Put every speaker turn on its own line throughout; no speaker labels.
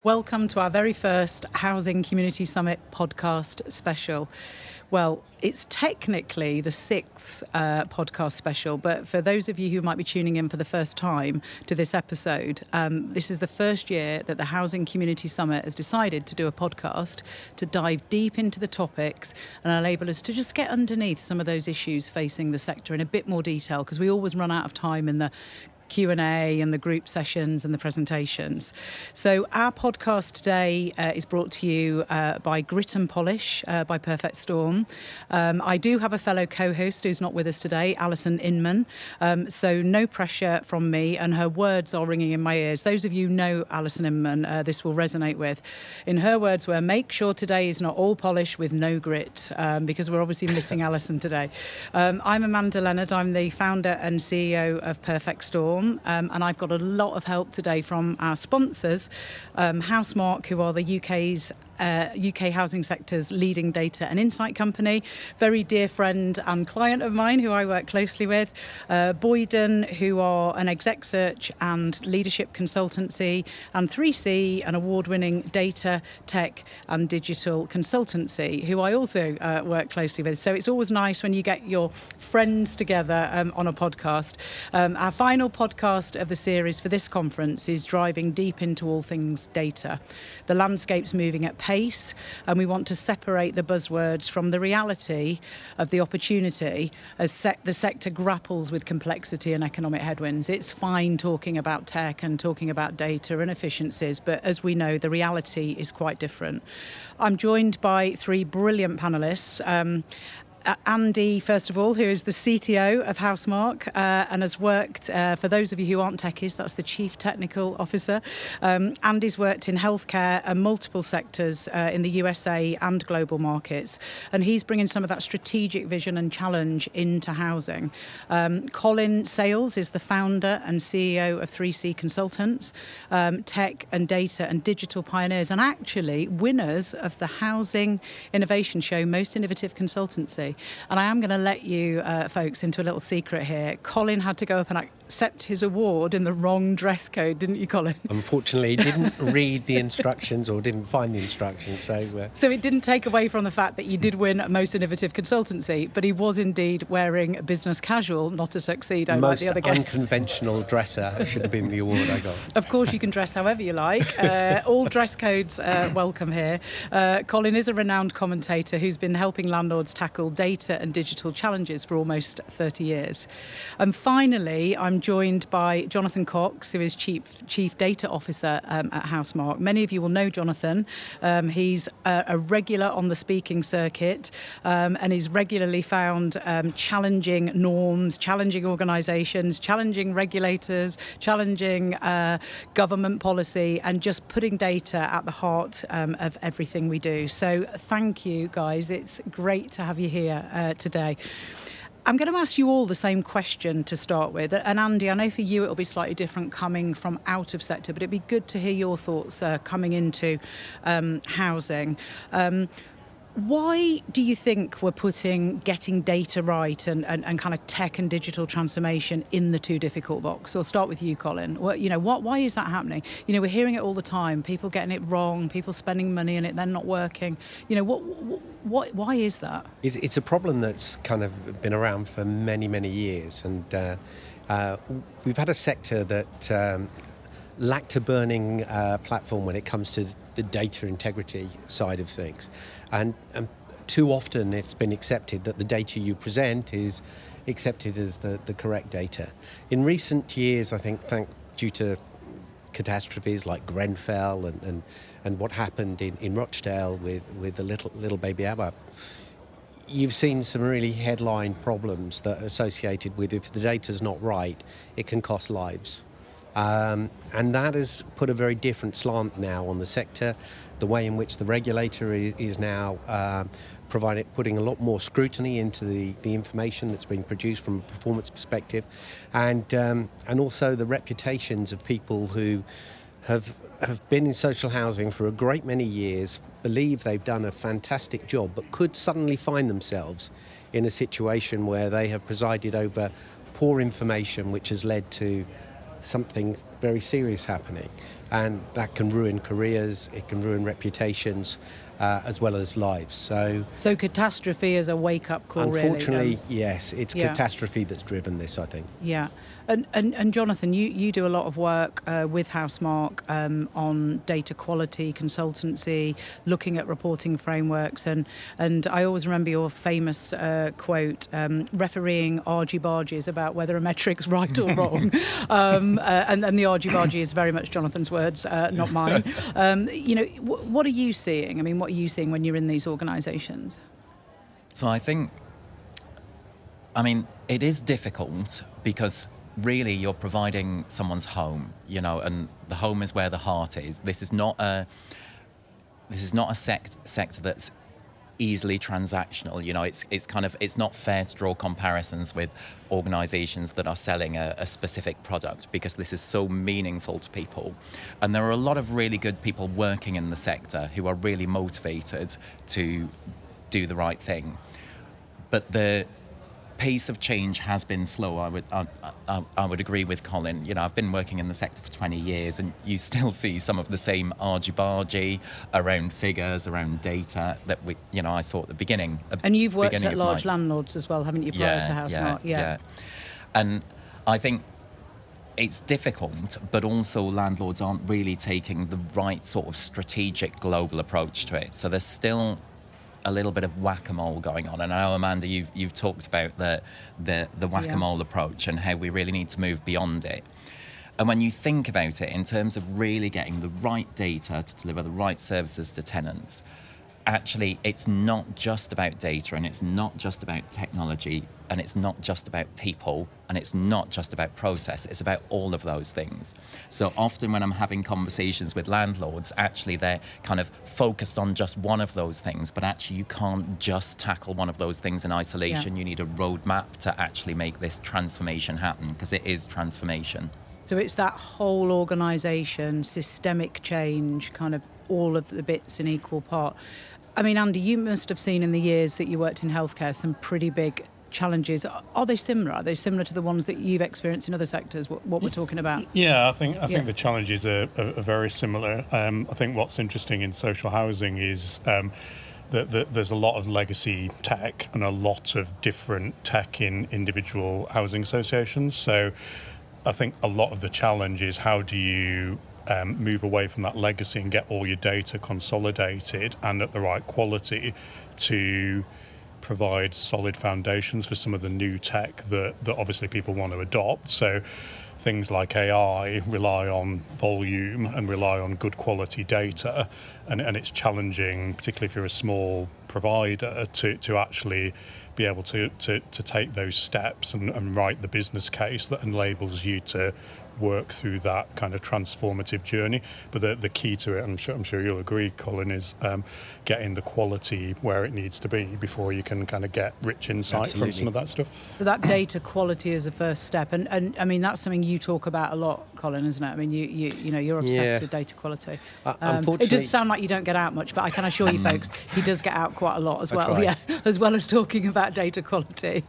Welcome to our very first Housing Community Summit podcast special. Well, it's technically the sixth podcast special, but for those of you who might be tuning in for the first time to this episode, this is the first year that the Housing Community Summit has decided to do a podcast to dive deep into the topics and enable us to just get underneath some of those issues facing the sector in a bit more detail, because we always run out of time in the Q&A and the group sessions and the presentations. So our podcast today is brought to you by Grit and Polish by Perfect Storm. I do have a fellow co-host who's not with us today, Alison Inman. So no pressure from me, and her words are ringing in my ears. Those of you who know Alison Inman, this will resonate with. In her words were, make sure today is not all polish with no grit, because we're obviously missing Alison today. I'm Amanda Leonard. I'm the founder and CEO of Perfect Storm. And I've got a lot of help today from our sponsors, Housemark, who are the UK housing sector's leading data and insight company, very dear friend and client of mine who I work closely with, Boyden, who are an exec search and leadership consultancy, and 3C, an award-winning data, tech and digital consultancy, who I also work closely with. So it's always nice when you get your friends together on a podcast. Our final podcast of the series for this conference is driving deep into all things data. The landscape's moving at pace, and we want to separate the buzzwords from the reality of the opportunity as the sector grapples with complexity and economic headwinds. It's fine talking about tech and talking about data and efficiencies, but as we know, the reality is quite different. I'm joined by three brilliant panellists. Andy, first of all, who is the CTO of Housemark and has worked, for those of you who aren't techies, that's the Chief Technical Officer. Andy's worked in healthcare and multiple sectors in the USA and global markets, and he's bringing some of that strategic vision and challenge into housing. Colin Sales is the founder and CEO of 3C Consultants, tech and data and digital pioneers, and actually winners of the Housing Innovation Show Most Innovative Consultancy. And I am going to let you folks into a little secret here. Colin had to go up and accept his award in the wrong dress code, didn't you, Colin?
Unfortunately, he didn't read the instructions or didn't find the instructions.
So it didn't take away from the fact that you did win Most Innovative Consultancy, but he was indeed wearing business casual, not a tuxedo like the other guys.
Most unconventional dresser should have been the award I got.
Of course, you can dress however you like. All dress codes welcome here. Colin is a renowned commentator who's been helping landlords tackle data and digital challenges for almost 30 years. And finally, I'm joined by Jonathan Cox, who is Chief Data Officer at Housemark. Many of you will know Jonathan. He's a regular on the speaking circuit and is regularly found challenging norms, challenging organisations, challenging regulators, challenging government policy, and just putting data at the heart of everything we do. So thank you, guys. It's great to have you here today. I'm going to ask you all the same question to start with. And Andy, I know for you it'll be slightly different coming from out of sector, but it'd be good to hear your thoughts coming into housing. Why do you think we're putting getting data right and kind of tech and digital transformation in the too difficult box? So I'll start with you, Colin. Why is that happening? We're hearing it all the time. People getting it wrong, people spending money on it, then not working. Why is that?
It's a problem that's kind of been around for many, many years. And we've had a sector that lacked a burning platform when it comes to the data integrity side of things. And too often it's been accepted that the data you present is accepted as the correct data. In recent years, I think, due to catastrophes like Grenfell and what happened in Rochdale with the little baby Abba, you've seen some really headline problems that are associated with, if the data's not right, it can cost lives. And that has put a very different slant now on the sector, the way in which the regulator is now putting a lot more scrutiny into the information that's being produced from a performance perspective, and also the reputations of people who have been in social housing for a great many years, believe they've done a fantastic job, but could suddenly find themselves in a situation where they have presided over poor information which has led to something very serious happening. and that can ruin careers, it can ruin reputations, as well as lives.
So catastrophe is a wake-up call,
unfortunately,
really.
yes, it's catastrophe that's driven this, I think.
Yeah. And Jonathan, you do a lot of work with Housemark on data quality consultancy, looking at reporting frameworks, and I always remember your famous quote, refereeing argy-bargies about whether a metric's right or wrong. And the argy-bargy is very much Jonathan's words, not mine. What are you seeing? I mean, what are you seeing when you're in these organisations?
So I think, it is difficult because really you're providing someone's home, and the home is where the heart is. This is not a sector that's easily transactional. It's not fair to draw comparisons with organizations that are selling a specific product, because this is so meaningful to people. And there are a lot of really good people working in the sector who are really motivated to do the right thing. But the pace of change has been slow. I would agree with Colin. I've been working in the sector for 20 years, and you still see some of the same argy-bargy around figures, around data that I saw at the beginning.
And you've worked at large landlords as well, haven't you, prior to Housemark?
Yeah. And I think it's difficult, but also landlords aren't really taking the right sort of strategic global approach to it. So there's still a little bit of whack-a-mole going on. And I know, Amanda, you've talked about the whack-a-mole approach and how we really need to move beyond it. And when you think about it in terms of really getting the right data to deliver the right services to tenants, actually it's not just about data, and it's not just about technology, and it's not just about people, and it's not just about process. It's about all of those things. So often when I'm having conversations with landlords, actually they're kind of focused on just one of those things, but actually you can't just tackle one of those things in isolation. You need a roadmap to actually make this transformation happen, because it is transformation.
So it's that whole organisation, systemic change, kind of all of the bits in equal part. I mean, Andy, you must have seen in the years that you worked in healthcare some pretty big challenges. Are they similar? Are they similar to the ones that you've experienced in other sectors, what we're talking about?
Yeah, I think the challenges are very similar. I think what's interesting in social housing is that there's a lot of legacy tech and a lot of different tech in individual housing associations. So I think a lot of the challenge is how do you move away from that legacy and get all your data consolidated and at the right quality to provide solid foundations for some of the new tech that obviously people want to adopt. So things like AI rely on volume and rely on good quality data, and it's challenging, particularly if you're a small provider, to actually be able to take those steps and write the business case that enables you to work through that kind of transformative journey. But the key to it, I'm sure you'll agree, Colin, is getting the quality where it needs to be before you can kind of get rich insight from some of that stuff.
So that data quality is a first step, and I mean that's something you talk about a lot, Colin, isn't it? I mean you're obsessed with data quality.
Unfortunately,
it does sound like you don't get out much, but I can assure you folks, he does get out quite a lot as well.
Right.
Yeah, as well as talking about data quality.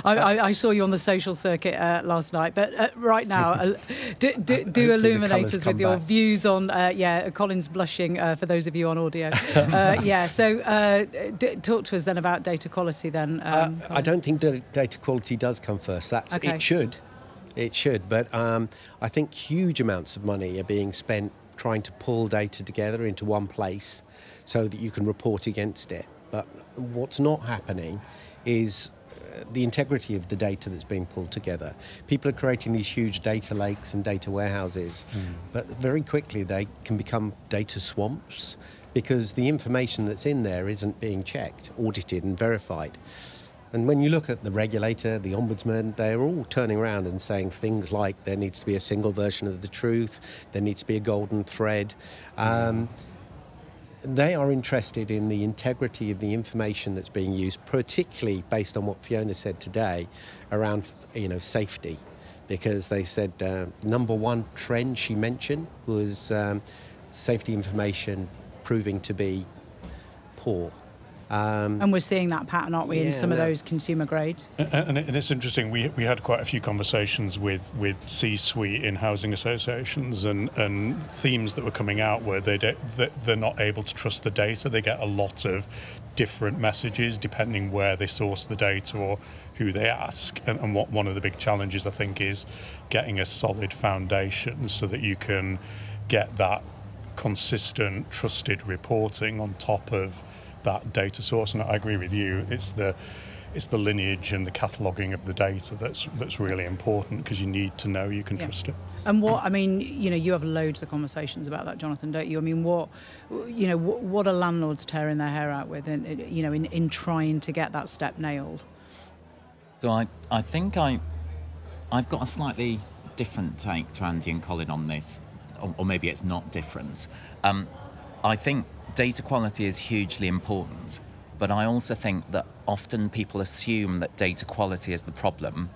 I saw you on the social circuit last night, but right now do illuminate us with your views on Colin's blushing for those of you on audio. So talk to us then about data quality then.
I don't think data quality does come first. It should, but I think huge amounts of money are being spent trying to pull data together into one place so that you can report against it. But what's not happening is the integrity of the data that's being pulled together. People are creating these huge data lakes and data warehouses, but very quickly they can become data swamps because the information that's in there isn't being checked, audited and verified. And when you look at the regulator, the ombudsman, they're all turning around and saying things like there needs to be a single version of the truth, there needs to be a golden thread. They are interested in the integrity of the information that's being used, particularly based on what Fiona said today around, safety, because they said number one trend she mentioned was safety information proving to be poor.
And we're seeing that pattern, aren't we, in some of those consumer grades?
And it's interesting. We had quite a few conversations with C-suite in housing associations, and themes that were coming out were they're not able to trust the data. They get a lot of different messages depending where they source the data or who they ask. And what one of the big challenges, I think, is getting a solid foundation so that you can get that consistent, trusted reporting on top of that data source. And I agree with you. It's the lineage and the cataloguing of the data that's really important, because you need to know you can trust it.
And you have loads of conversations about that, Jonathan, don't you? I mean, what are landlords tearing their hair out with, in trying to get that step nailed?
So I think I've got a slightly different take to Andy and Colin on this, or maybe it's not different. I think data quality is hugely important, but I also think that often people assume that data quality is the problem,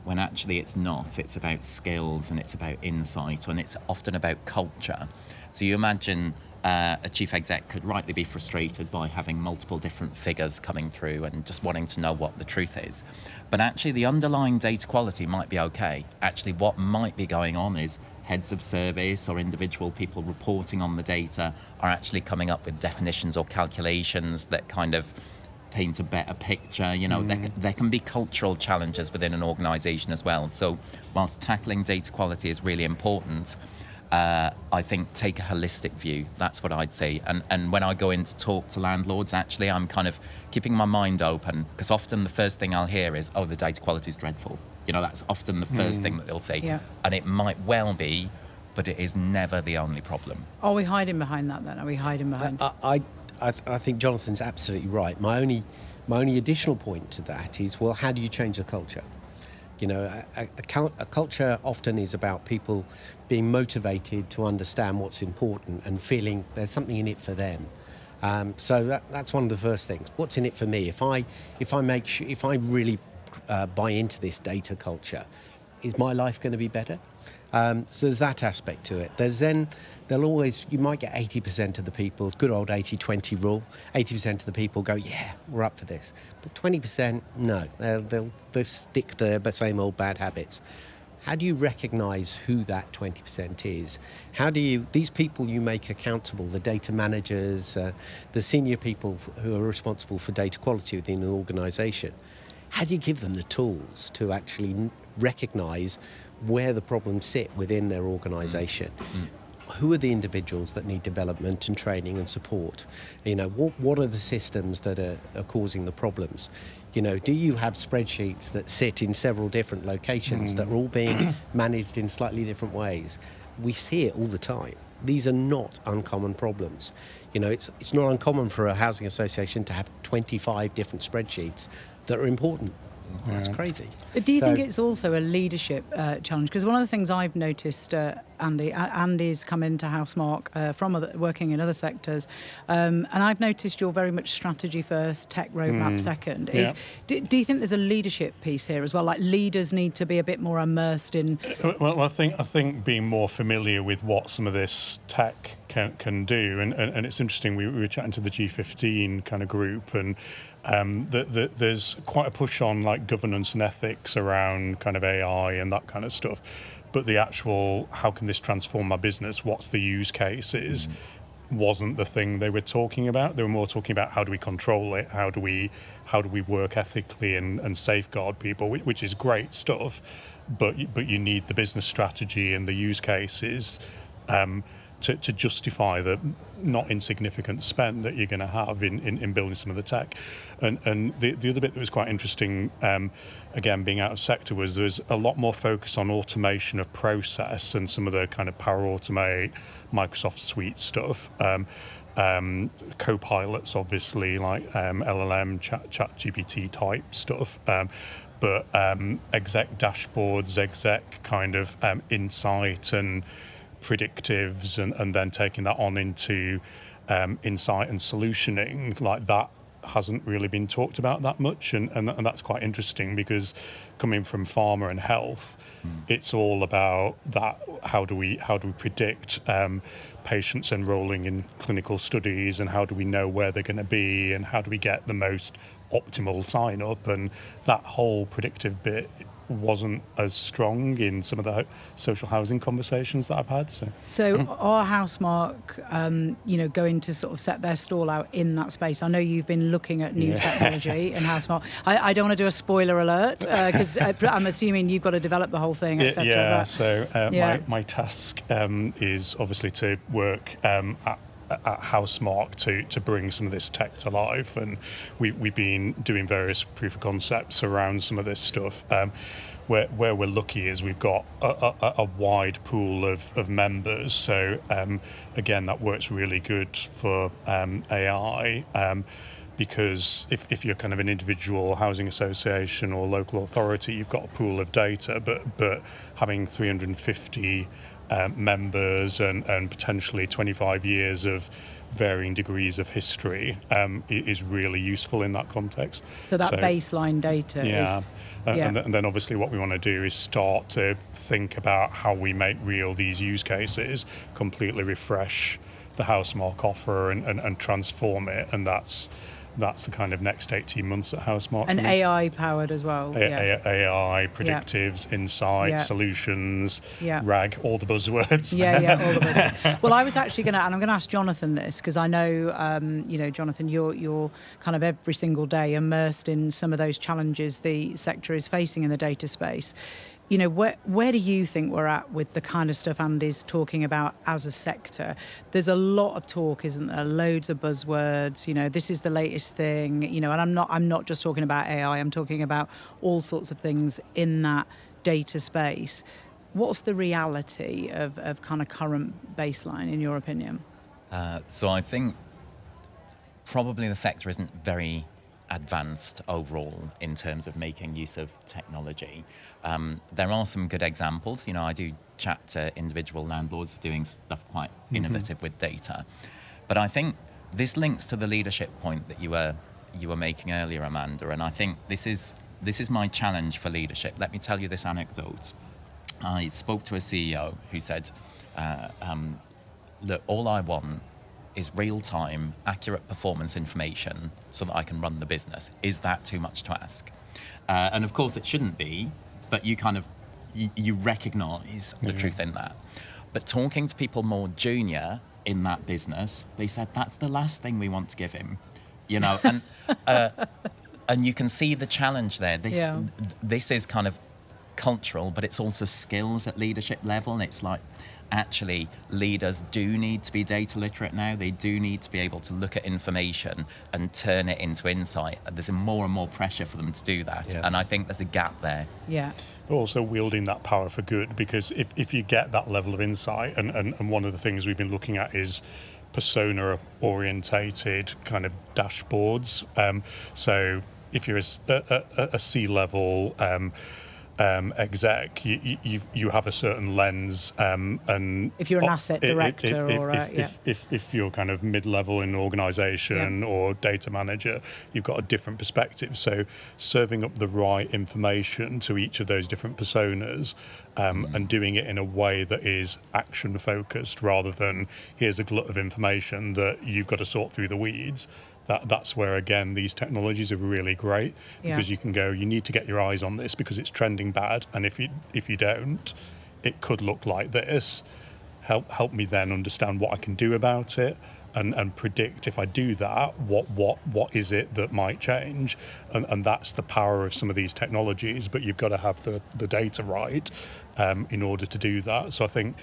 when actually it's not. It's about skills, and it's about insight, and it's often about culture. So you imagine a chief exec could rightly be frustrated by having multiple different figures coming through and just wanting to know what the truth is. But actually the underlying data quality might be okay. Actually what might be going on is heads of service or individual people reporting on the data are actually coming up with definitions or calculations that kind of paint a better picture. There can be cultural challenges within an organisation as well. So whilst tackling data quality is really important, I think take a holistic view. That's what I'd say. And when I go in to talk to landlords, actually, I'm kind of keeping my mind open, because often the first thing I'll hear is, oh, the data quality is dreadful. That's often the first thing that they'll say.
Yeah.
And it might well be, but it is never the only problem.
Are we hiding behind that then? Are we hiding behind?
I think Jonathan's absolutely right. My only additional point to that is, well, how do you change the culture? A culture often is about people being motivated to understand what's important and feeling there's something in it for them. So that's one of the first things. What's in it for me? If I really buy into this data culture, is my life going to be better? So there's that aspect to it. You might get 80% of the people, good old 80-20 rule, 80% of the people go, yeah, we're up for this. But 20%, no, they'll stick to their same old bad habits. How do you recognise who that 20% is? These people you make accountable, the data managers, the senior people who are responsible for data quality within an organisation, how do you give them the tools to actually recognise where the problems sit within their organisation? Who are the individuals that need development and training and support? What are the systems that are causing the problems? Do you have spreadsheets that sit in several different locations that are all being managed in slightly different ways? We see it all the time. These are not uncommon problems. It's not uncommon for a housing association to have 25 different spreadsheets that are important. That's crazy.
But do you think it's also a leadership challenge? Because one of the things I've noticed, Andy's come into Housemark from working in other sectors, and I've noticed you're very much strategy first, tech roadmap second. Do you think there's a leadership piece here as well? Like leaders need to be a bit more immersed in...
Well, I think being more familiar with what some of this tech can do, and it's interesting, we were chatting to the G15 kind of group, and there's quite a push on like governance and ethics around kind of AI and that kind of stuff, but the actual how can this transform my business, what's the use cases, wasn't the thing they were talking about. They were more talking about how do we control it, how do we work ethically and safeguard people, which is great stuff, but you need the business strategy and the use cases to justify the not insignificant spend that you're going to have in building some of the tech. And the other bit that was quite interesting, again, being out of sector, was there's a lot more focus on automation of process and some of the kind of Power Automate, Microsoft Suite stuff. Co-pilots, obviously, like LLM, chat GPT type stuff. But exec dashboards, exec kind of insight and predictives, and then taking that on into insight and solutioning, like that hasn't really been talked about that much, and that's quite interesting, because coming from pharma and health, it's all about that. How do we predict patients enrolling in clinical studies, and how do we know where they're going to be, and how do we get the most optimal sign up, and that whole predictive bit wasn't as strong in some of the social housing conversations that I've had.
So are Housemark, going to sort of set their stall out in that space? I know you've been looking at new technology in Housemark. I don't want to do a spoiler alert, because I'm assuming you've got to develop the whole thing, etc.
Yeah, so my task is obviously to work at Housemark to bring some of this tech to life, and we've been doing various proof of concepts around some of this stuff. Where we're lucky is we've got a wide pool of members, so again, that works really good for AI, because if you're kind of an individual housing association or local authority, you've got a pool of data, but having 350 members and potentially 25 years of varying degrees of history is really useful in that context.
So that baseline data is...
And then obviously what we want to do is start to think about how we make real these use cases, completely refresh the Housemark offer and transform it, and that's the kind of next 18 months at Housemark.
And AI powered as well.
AI, predictives, insights, solutions, RAG, all the buzzwords.
All the buzzwords. Well, I was actually going to, and I'm going to ask Jonathan this, because I know, Jonathan, you're kind of every single day immersed in some of those challenges the sector is facing in the data space. Where do you think we're at with the kind of stuff Andy's talking about as a sector? There's a lot of talk, isn't there? Loads of buzzwords. This is the latest thing. And I'm not just talking about AI. I'm talking about all sorts of things in that data space. What's the reality of kind of current baseline, in your opinion?
So I think probably the sector isn't very advanced overall in terms of making use of technology. There are some good examples. I do chat to individual landlords doing stuff quite innovative with data. But I think this links to the leadership point that you were making earlier, Amanda, and I think this is my challenge for leadership. Let me tell you this anecdote. I spoke to a CEO who said, look, all I want is real-time, accurate performance information so that I can run the business. Is that too much to ask? And of course it shouldn't be, but you recognise the truth in that. But talking to people more junior in that business, they said that's the last thing we want to give him, and and you can see the challenge there. This is kind of cultural, but it's also skills at leadership level, and it's like, actually, leaders do need to be data literate now. They do need to be able to look at information and turn it into insight. There's more and more pressure for them to do that. And I think there's a gap there.
Yeah.
But also wielding that power for good, because if you get that level of insight, and one of the things we've been looking at is persona-orientated kind of dashboards. So if you're a C-level exec, you have a certain lens, and
if you're an asset director
if you're kind of mid-level in an organization or data manager, you've got a different perspective. So serving up the right information to each of those different personas, and doing it in a way that is action focused rather than here's a glut of information that you've got to sort through the weeds. That's where, again, these technologies are really great, because you can go, you need to get your eyes on this because it's trending bad, and if you don't, it could look like this. Help me then understand what I can do about it, and predict if I do that, what is it that might change, and that's the power of some of these technologies. But you've got to have the data right in order to do that. So I think,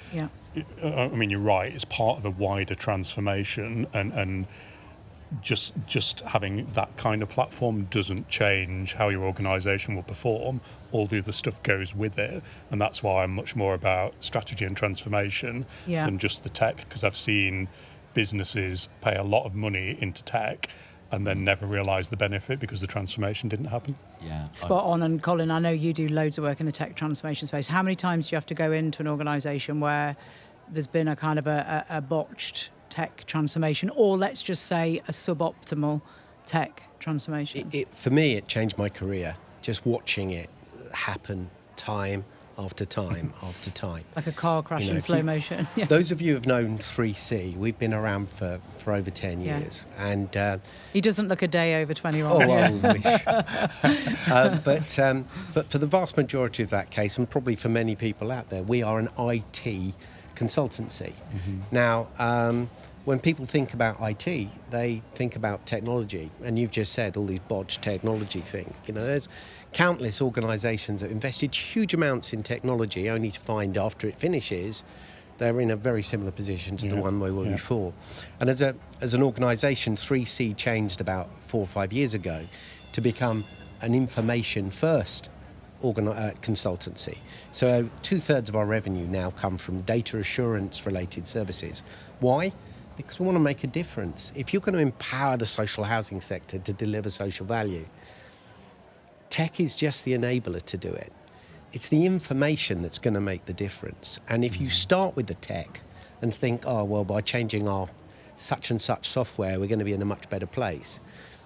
I mean, you're right. It's part of a wider transformation, and just having that kind of platform doesn't change how your organisation will perform. All the other stuff goes with it, and that's why I'm much more about strategy and transformation than just the tech, because I've seen businesses pay a lot of money into tech and then never realise the benefit because the transformation didn't happen.
Spot on. And Colin, I know you do loads of work in the tech transformation space. How many times do you have to go into an organisation where there's been a kind of a botched tech transformation, or let's just say a suboptimal tech transformation?
For me, it changed my career, just watching it happen time after time after time.
Like a car crash in slow motion. Yeah.
Those of you who've known 3C, we've been around for over 10 years. And
he doesn't look a day over 21.
Oh, I wish. But for the vast majority of that case, and probably for many people out there, we are an IT consultancy. Now, when people think about IT, they think about technology. And you've just said all these Bache technology things. There's countless organisations that invested huge amounts in technology only to find after it finishes, they're in a very similar position to the one we were before. And as an organisation, 3C changed about 4 or 5 years ago to become an information-first consultancy. So 2/3 of our revenue now come from data assurance-related services. Why? Because we want to make a difference. If you're going to empower the social housing sector to deliver social value, tech is just the enabler to do it. It's the information that's going to make the difference. And if you start with the tech and think, oh, well, by changing our such and such software, we're going to be in a much better place,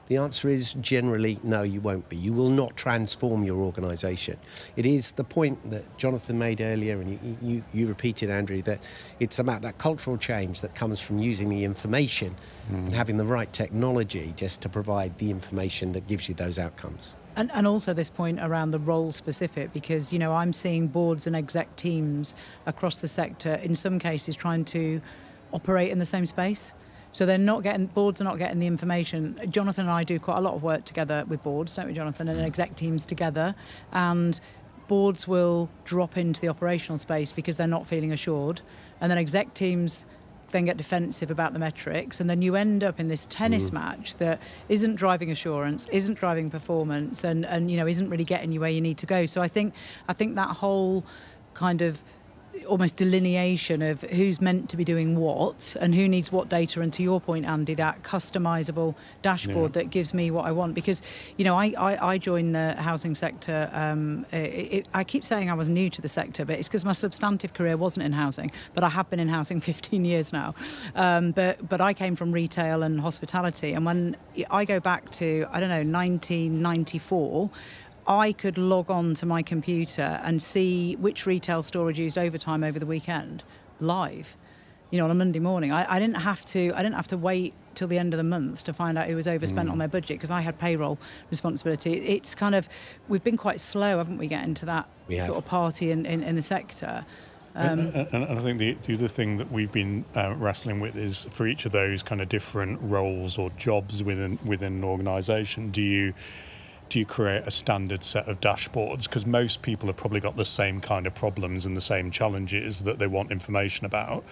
the answer is generally, no, you won't be. You will not transform your organisation. It is the point that Jonathan made earlier, and you repeated, Andrew, that it's about that cultural change that comes from using the information and having the right technology just to provide the information that gives you those outcomes.
And also this point around the role specific, because, I'm seeing boards and exec teams across the sector, in some cases, trying to operate in the same space. So boards are not getting the information. Jonathan and I do quite a lot of work together with boards, don't we, Jonathan, and exec teams together. And boards will drop into the operational space because they're not feeling assured. And then exec teams then get defensive about the metrics, and then you end up in this tennis match that isn't driving assurance, isn't driving performance, and isn't really getting you where you need to go. So I think that whole kind of almost delineation of who's meant to be doing what and who needs what data, and to your point, Andy, that customizable dashboard that gives me what I want. Because I joined the housing sector, I keep saying I was new to the sector, but it's because my substantive career wasn't in housing, but I have been in housing 15 years now. But I came from retail and hospitality, and when I go back to 1994, I could log on to my computer and see which retail store had used overtime over the weekend live, on a Monday morning. I didn't have to wait till the end of the month to find out who was overspent on their budget, because I had payroll responsibility. It's kind of, we've been quite slow, haven't we, getting to that sort of party in the sector.
And I think the other thing that we've been wrestling with is, for each of those kind of different roles or jobs within an organisation, do you create a standard set of dashboards? Because most people have probably got the same kind of problems and the same challenges that they want information about.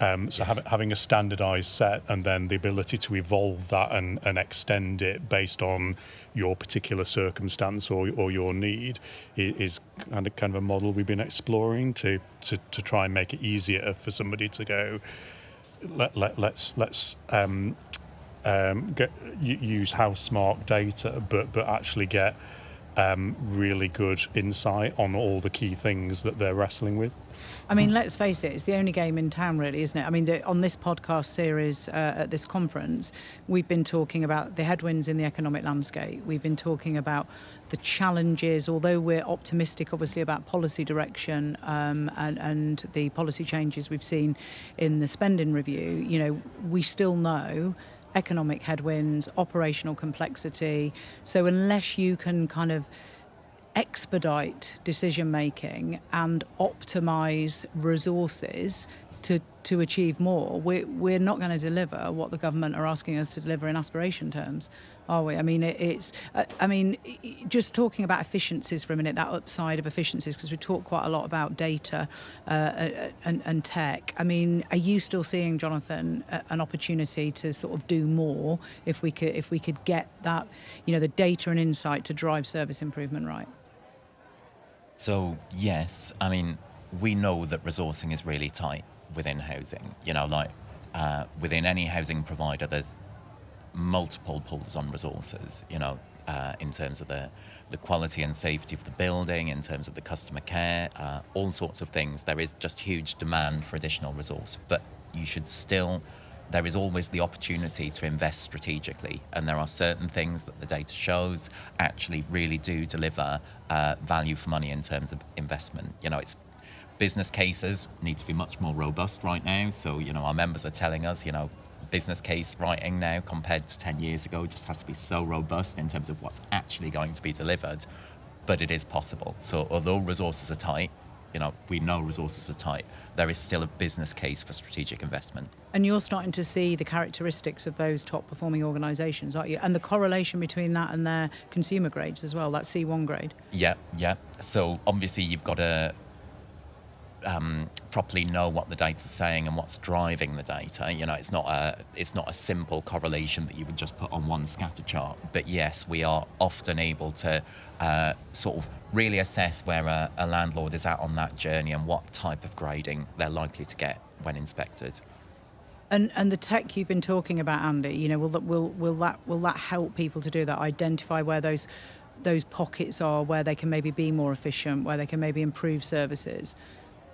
Having a standardised set, and then the ability to evolve that and extend it based on your particular circumstance or your need is kind of a model we've been exploring to try and make it easier for somebody to go, let's use Housemark data, but actually get really good insight on all the key things that they're wrestling with.
I mean, let's face it, it's the only game in town, really, isn't it? I mean, on this podcast series at this conference, we've been talking about the headwinds in the economic landscape. We've been talking about the challenges, although we're optimistic, obviously, about policy direction and the policy changes we've seen in the spending review. We still know economic headwinds, operational complexity. So unless you can kind of expedite decision making and optimise resources to achieve more, we're not going to deliver what the government are asking us to deliver in aspiration terms, are we? I mean, just talking about efficiencies for a minute, that upside of efficiencies, because we talk quite a lot about data and tech. I mean, are you still seeing, Jonathan, an opportunity to sort of do more if we could get that, the data and insight to drive service improvement right?
So yes, I mean, we know that resourcing is really tight within housing. Within any housing provider, there's multiple pulls on resources, in terms of the quality and safety of the building, in terms of the customer care, all sorts of things. There is just huge demand for additional resource, but you should still there is always the opportunity to invest strategically, and there are certain things that the data shows actually really do deliver value for money in terms of investment. It's business cases need to be much more robust right now. So, our members are telling us, business case writing now compared to 10 years ago just has to be so robust in terms of what's actually going to be delivered, but it is possible. So although resources are tight, we know resources are tight, there is still a business case for strategic investment.
And you're starting to see the characteristics of those top performing organisations, aren't you? And the correlation between that and their consumer grades as well, that C1 grade.
Yeah. So obviously you've got to properly know what the data's saying and what's driving the data. It's not a simple correlation that you would just put on one scatter chart. But yes, we are often able to sort of really assess where a landlord is at on that journey and what type of grading they're likely to get when inspected.
And the tech you've been talking about, Andy, will that help people to do that? Identify where those pockets are, where they can maybe be more efficient, where they can maybe improve services.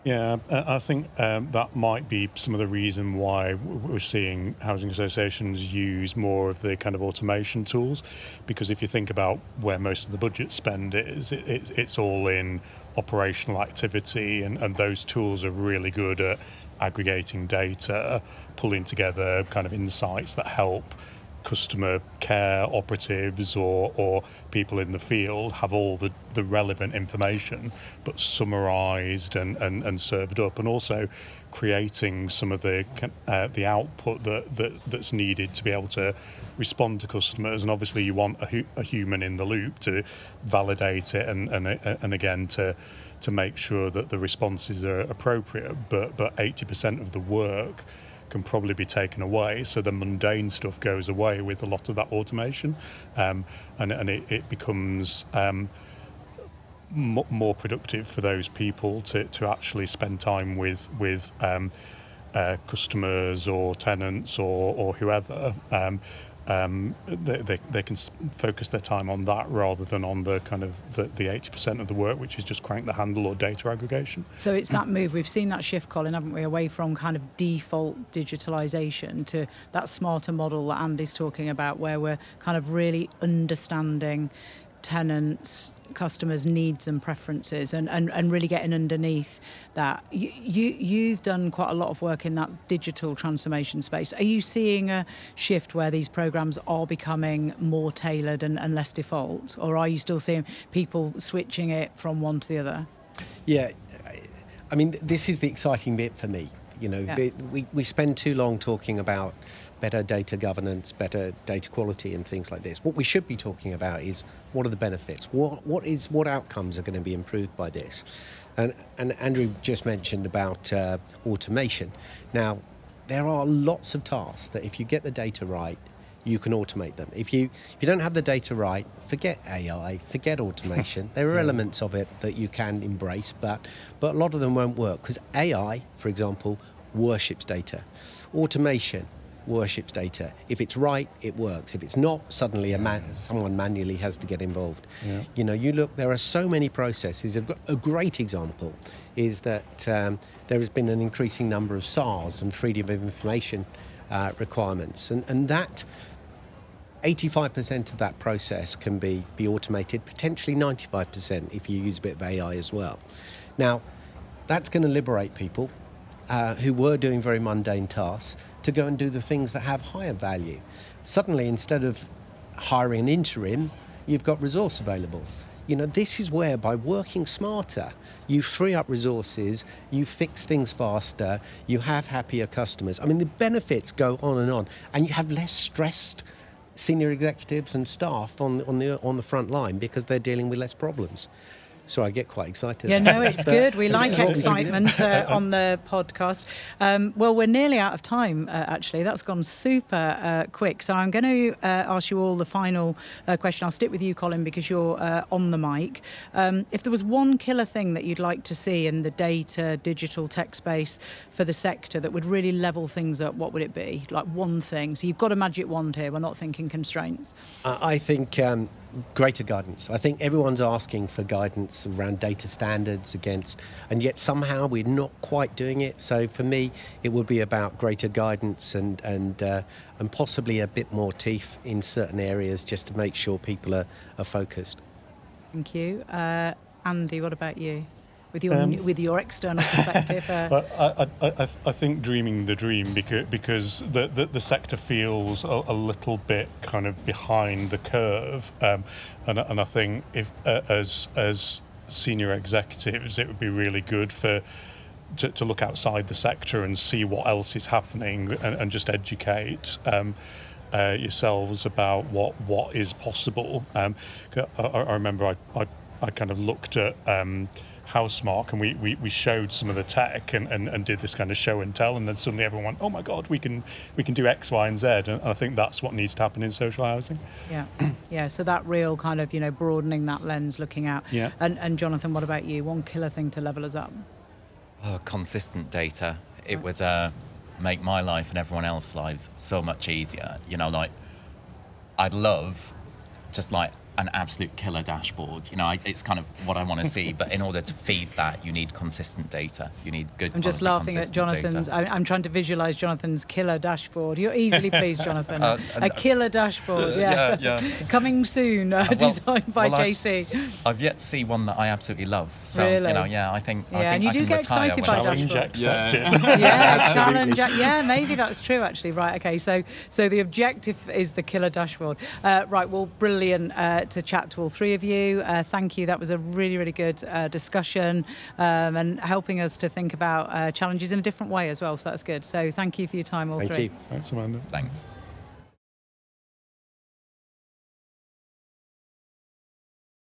Yeah, I think that might be some of the reason why we're seeing housing associations use more of the kind of automation tools, because if you think about where most of the budget spend is, it's all in operational activity, and those tools are really good at aggregating data, pulling together kind of insights that help customer care operatives or people in the field have all the relevant information, but summarised and served up, and also creating some of the output that's needed to be able to respond to customers. And obviously you want a human in the loop to validate it and again to make sure that the responses are appropriate, but 80% of the work can probably be taken away, so the mundane stuff goes away with a lot of that automation, and it becomes more productive for those people to actually spend time with customers or tenants or whoever. They can focus their time on that rather than on the kind of the 80% of the work, which is just crank the handle or data aggregation.
So it's that move. We've seen that shift, Colin, haven't we, away from kind of default digitalisation to that smarter model that Andy's talking about, where we're kind of really understanding tenants, customers' needs and preferences, and really getting underneath that. You've done quite a lot of work in that digital transformation space. Are you seeing a shift where these programmes are becoming more tailored and less default, or are you still seeing people switching it from one to the other?
Yeah, I mean, this is the exciting bit for me. We spend too long talking about better data governance, better data quality and things like this. What we should be talking about is what are the benefits? What outcomes are going to be improved by this? And Andrew just mentioned about automation. Now, there are lots of tasks that if you get the data right, you can automate them. If you don't have the data right, forget AI, forget automation. There are elements of it that you can embrace, but a lot of them won't work, because AI, for example, worships data. Automation worships data. If it's right, it works. If it's not, suddenly someone manually has to get involved. Yeah. You look, there are so many processes. A great example is that there has been an increasing number of SARs and freedom of information requirements, and that 85% of that process can be automated, potentially 95% if you use a bit of AI as well. Now, that's going to liberate people who were doing very mundane tasks to go and do the things that have higher value. Suddenly, instead of hiring an interim, you've got resource available. This is where, by working smarter, you free up resources, you fix things faster, you have happier customers. I mean, the benefits go on, and you have less stressed senior executives and staff on the front line because they're dealing with less problems. So I get quite excited.
Yeah, no, it's good. We like excitement on the podcast. Well, we're nearly out of time, actually. That's gone super quick. So I'm going to ask you all the final question. I'll stick with you, Colin, because you're on the mic. If there was one killer thing that you'd like to see in the data, digital tech space for the sector that would really level things up, what would it be? Like one thing. So you've got a magic wand here. We're not thinking constraints.
I think greater guidance. I think everyone's asking for guidance requirements around data standards and yet somehow we're not quite doing it. So for me, it would be about greater guidance and possibly a bit more teeth in certain areas just to make sure people are focused.
Thank you. Andy, what about you? With your external perspective?
I think dreaming the dream because the sector feels a little bit kind of behind the curve, and I think if as senior executives, it would be really good to look outside the sector and see what else is happening and just educate yourselves about what is possible. I remember I kind of looked at Housemark, and we showed some of the tech and did this kind of show and tell, and then suddenly everyone went, oh my God, we can do X, Y, and Z, and I think that's what needs to happen in social housing.
Yeah. So that real kind of broadening that lens, looking out.
Yeah.
And Jonathan, what about you? One killer thing to level us up.
Consistent data. It would make my life and everyone else's lives so much easier. Like I'd love just like an absolute killer dashboard. It's kind of what I want to see, but in order to feed that, you need consistent data. You need good.
I'm just laughing at Jonathan's. I'm trying to visualise Jonathan's killer dashboard. You're easily pleased, Jonathan. A killer dashboard. Yeah. Coming soon. Designed by JC.
I've yet to see one that I absolutely love. So
really?
I think.
Yeah,
I think
and you
I
do
can
get
retire
excited
when
by
I-
Challenge accepted.
Yeah, challenge. Yeah, maybe that's true. Actually, right. Okay. So the objective is the killer dashboard. Right. Well, brilliant to chat to all three of you. Thank you. That was a really, really good discussion and helping us to think about challenges in a different way as well. So that's good. So thank you for your time, all three.
Thank you.
Thanks, Amanda.
Thanks.